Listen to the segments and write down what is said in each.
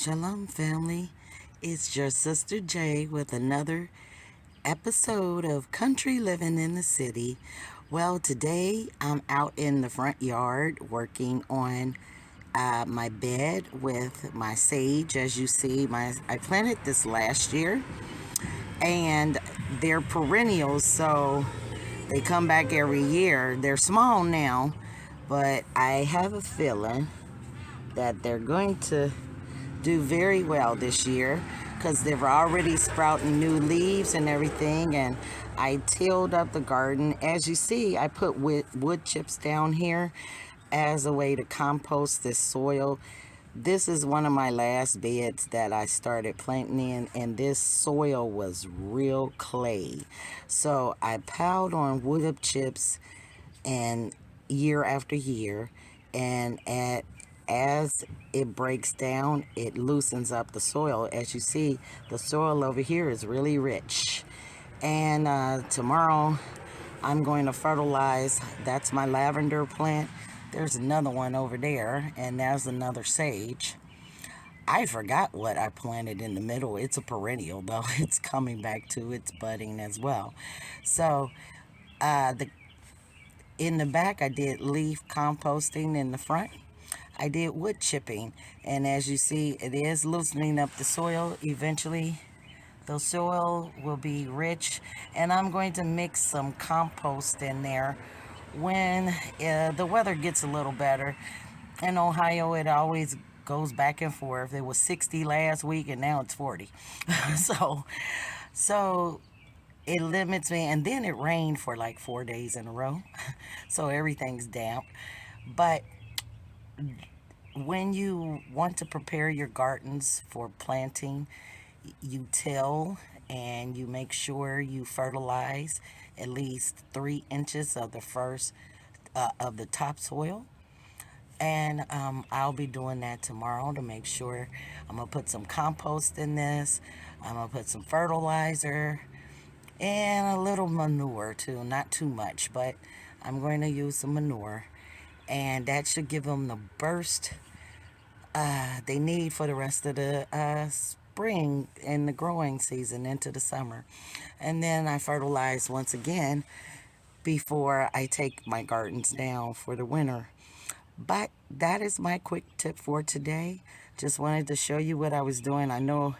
Shalom Family, it's your sister Jay with another episode of Country Living in the City. Well, today I'm out in the front yard working on my bed with my sage. As you see, I planted this last year, and they're perennials, so they come back every year. They're small now, but I have a feeling that they're going to do very well this year because they're already sprouting new leaves and everything. And I tilled up the garden. As you see, I put wood chips down here as a way to compost this soil. This is one of my last beds that I started planting in, and this soil was real clay. So I piled on wood chips and year after year, and as it breaks down, it loosens up the soil. As you see, the soil over here is really rich. And tomorrow I'm going to fertilize. That's my lavender plant. There's another one over there, and there's another sage. I forgot what I planted in the middle. It's a perennial, though. It's coming back to its budding as well. So in the back, I did leaf composting. In the front, I did wood chipping. And as you see, it is loosening up the soil. Eventually, the soil will be rich. And I'm going to mix some compost in there when the weather gets a little better. In Ohio, it always goes back and forth. It was 60 last week, and now it's 40. so it limits me. And then it rained for like 4 days in a row. So everything's damp. But when you want to prepare your gardens for planting, you till and you make sure you fertilize at least 3 inches of the first of the topsoil. And I'll be doing that tomorrow to make sure. I'm gonna put some compost in this. I'm gonna put some fertilizer and a little manure too, not too much, but I'm going to use some manure, and that should give them the burst they need for the rest of the spring and the growing season into the summer. And then I fertilize once again before I take my gardens down for the winter. But that is my quick tip for today. Just wanted to show you what I was doing. I know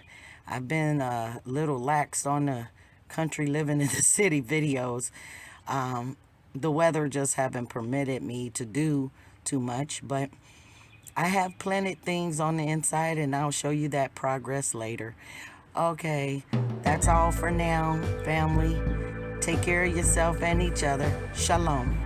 I've been a little lax on the country living in the city videos. The weather just haven't permitted me to do too much, but I have planted things on the inside, and I'll show you that progress later. Okay, that's all for now, family. Take care of yourself and each other. Shalom.